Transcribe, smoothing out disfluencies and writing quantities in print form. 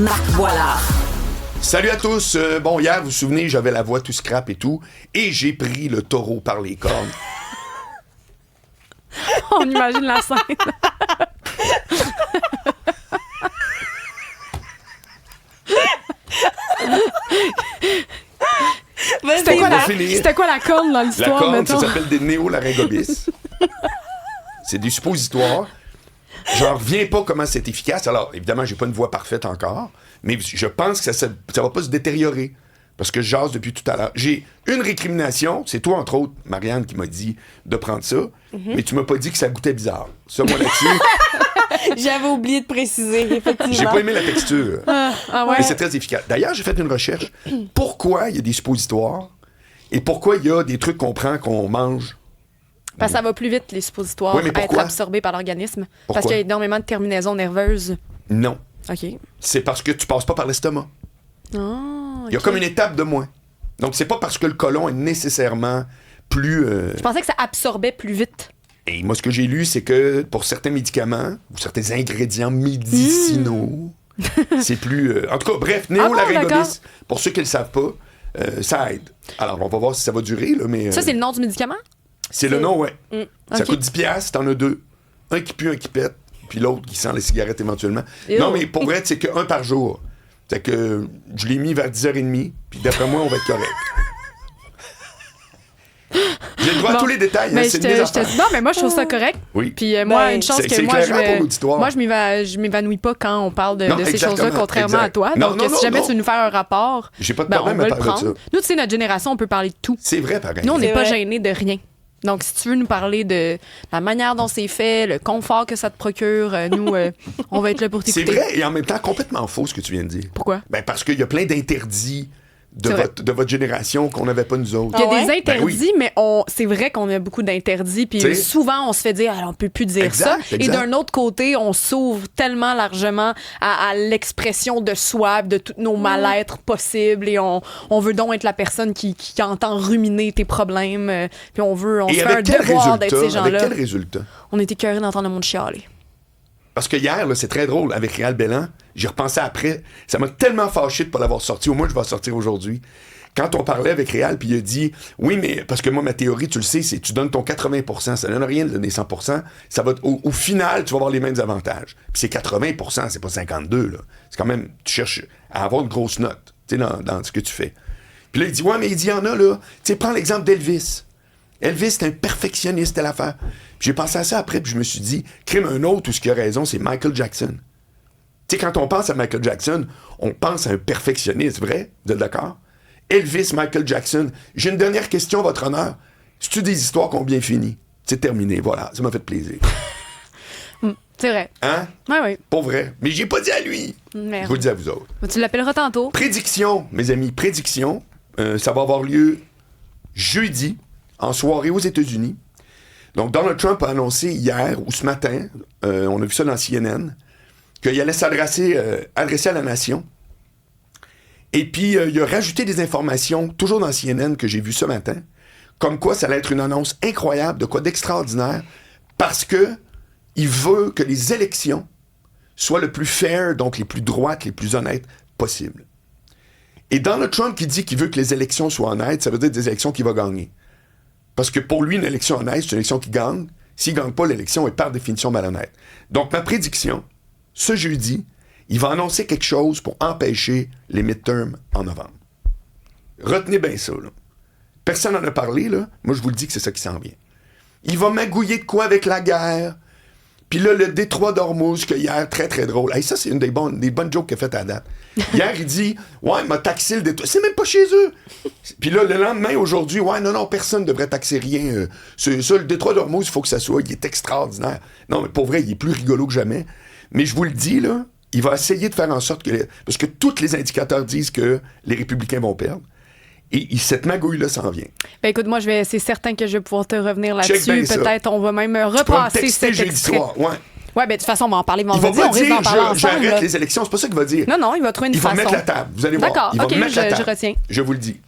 Marc Boilard. Salut à tous. Bon, hier, vous vous souvenez, j'avais la voix tout scrap et tout, et j'ai pris le taureau par les cornes. On imagine la scène. C'était quoi la corne dans l'histoire, La corne, mettons? ça s'appelle des néolaryngobis. C'est des suppositoires. J'en reviens pas comment c'est efficace. Alors, évidemment, j'ai pas une voix parfaite encore, mais je pense que ça va pas se détériorer. Parce que je jase depuis tout à l'heure. J'ai une récrimination. C'est toi, entre autres, Marianne, qui m'a dit de prendre ça. Mais tu m'as pas dit que ça goûtait bizarre. Ça, moi, là-dessus... J'avais oublié de préciser, effectivement. J'ai pas aimé la texture. Ouais. Mais c'est très efficace. D'ailleurs, j'ai fait une recherche. Pourquoi il y a des suppositoires et pourquoi il y a des trucs qu'on prend, qu'on mange? Parce que ça va plus vite, les suppositoires, Oui, mais être pourquoi? absorbés par l'organisme. Pourquoi? Parce qu'il y a énormément de terminaisons nerveuses. Non. OK. C'est parce que tu passes pas par l'estomac. Oh, Il y a comme une étape de moins. Donc, c'est pas parce que le côlon est nécessairement plus... Je pensais que ça absorbait plus vite. Et moi, ce que j'ai lu, c'est que pour certains médicaments ou certains ingrédients médicinaux, c'est plus... En tout cas, bref, néolaryngobis, d'accord. pour ceux qui ne le savent pas, ça aide. Alors, on va voir si ça va durer, là, mais... Ça, c'est le nom du médicament? C'est le nom, ouais. Ça OK. coûte 10$, t'en as deux. Un qui pue, un qui pète, puis l'autre qui sent les cigarettes éventuellement. Ew. Non, mais pour vrai, c'est qu'un par jour. C'est que je l'ai mis vers 10h30, puis d'après moi, on va être correct. J'ai le droit à tous les détails, hein, Mais c'est de mes affaires. non, mais moi, je trouve ça correct. Oui. Puis moi, Ben, une chance c'est que moi, éclairant pour l'auditoire. moi, je m'évanouis pas quand on parle de Non, ces exactement, choses-là, contrairement exact. à toi. Non, Donc, non, si non, jamais non. tu veux nous faire un rapport, J'ai pas de on problème va à le parler de prendre. ça. Nous, tu sais, notre génération, on peut parler de tout. C'est vrai, pareil. Nous, on n'est C'est pas vrai. gênés de rien. Donc, si tu veux nous parler de la manière dont c'est fait, le confort que ça te procure, nous, on va être là pour C'est t'écouter. vrai et en même temps complètement faux ce que tu viens de dire. Pourquoi? Ben parce qu'il y a plein d'interdits de C'est vrai. votre génération qu'on n'avait pas nous autres. Il y a Ah ouais? des interdits, Ben oui. mais c'est vrai qu'on a beaucoup d'interdits. Puis T'sais. souvent, on se fait dire, on peut plus dire Exact, ça. exact. Et d'un autre côté, on s'ouvre tellement largement à l'expression de soi, de tous nos mal-être possibles. Et on veut donc être la personne qui entend ruminer tes problèmes. Puis on se Et fait un avec quel devoir d'être ces résultat? Avec gens-là. quel résultat? On est écœurés d'entendre le monde chialer. Parce que hier, là, c'est très drôle, avec Réal Bellan, j'y repensais après. Ça m'a tellement fâché de ne pas l'avoir sorti. Au moins, je vais la sortir aujourd'hui. Quand on parlait avec Réal, puis il a dit, oui, mais parce que moi, ma théorie, tu le sais, c'est tu donnes ton 80%. Ça ne donne rien de donner 100%. Ça va, au final, tu vas avoir les mêmes avantages. Puis c'est 80%, c'est pas 52, là. C'est quand même, tu cherches à avoir une grosse note, tu sais, dans ce que tu fais. Puis là, il dit, ouais, mais il dit, il y en a, là. Tu sais, prends l'exemple d'Elvis. Elvis, c'est un perfectionniste à l'affaire. Puis j'ai pensé à ça après, puis je me suis dit, crime un autre où ce qui a raison, c'est Michael Jackson. Tu sais, quand on pense à Michael Jackson, on pense à un perfectionniste, vrai? Vous êtes d'accord? Elvis, Michael Jackson. J'ai une dernière question, votre honneur. C'est-tu des histoires qui ont bien fini? C'est terminé, voilà. Ça m'a fait plaisir. C'est vrai. Hein? Oui. Pour vrai. Mais j'ai pas dit à lui. Merde. Je vous le dis à vous autres. Tu l'appelleras tantôt. Prédiction, mes amis, prédiction. Ça va avoir lieu jeudi, en soirée aux États-Unis. Donc, Donald Trump a annoncé hier ou ce matin, on a vu ça dans CNN, qu'il allait adresser à la nation. Et puis, il a rajouté des informations, toujours dans CNN, que j'ai vu ce matin, comme quoi ça allait être une annonce incroyable, de quoi d'extraordinaire, parce que il veut que les élections soient le plus fair, donc les plus droites, les plus honnêtes possible. Et Donald Trump qui dit qu'il veut que les élections soient honnêtes, ça veut dire des élections qu'il va gagner. Parce que pour lui, une élection honnête, c'est une élection qui gagne. S'il ne gagne pas, l'élection est par définition malhonnête. Donc, ma prédiction, ce jeudi, il va annoncer quelque chose pour empêcher les midterms en novembre. Retenez bien ça, là. Personne n'en a parlé, là. Moi, je vous le dis que c'est ça qui s'en vient. Il va magouiller de quoi avec la guerre. Puis là, le détroit d'Ormuz, que hier, très, très drôle. Hey, ça, c'est une des bonnes jokes qu'il a faites à date. Hier, il dit, ouais, il m'a taxé le détroit. C'est même pas chez eux. Puis là, le lendemain, aujourd'hui, ouais, non, personne ne devrait taxer rien. Ça, le détroit d'Ormuz, il faut que ça soit. Il est extraordinaire. Non, mais pour vrai, il est plus rigolo que jamais. Mais je vous le dis, là, il va essayer de faire en sorte que... Parce que tous les indicateurs disent que les républicains vont perdre. Et cette magouille-là s'en vient. Ben écoute, moi, c'est certain que je vais pouvoir te revenir Check là-dessus. bien ça. Peut-être on va même Tu pourras me repasser texter cet jeudi extrait. soir. Ouais. Ouais, ben de toute façon, on va en parler Il va vendredi. pas On risque dire d'en parler ensemble. j'arrête là. les élections. C'est pas ça qu'il va dire. Non, il va trouver une Il va façon. mettre la table. Vous allez voir. D'accord, Il va ok, mettre la table. je retiens. Je vous le dis.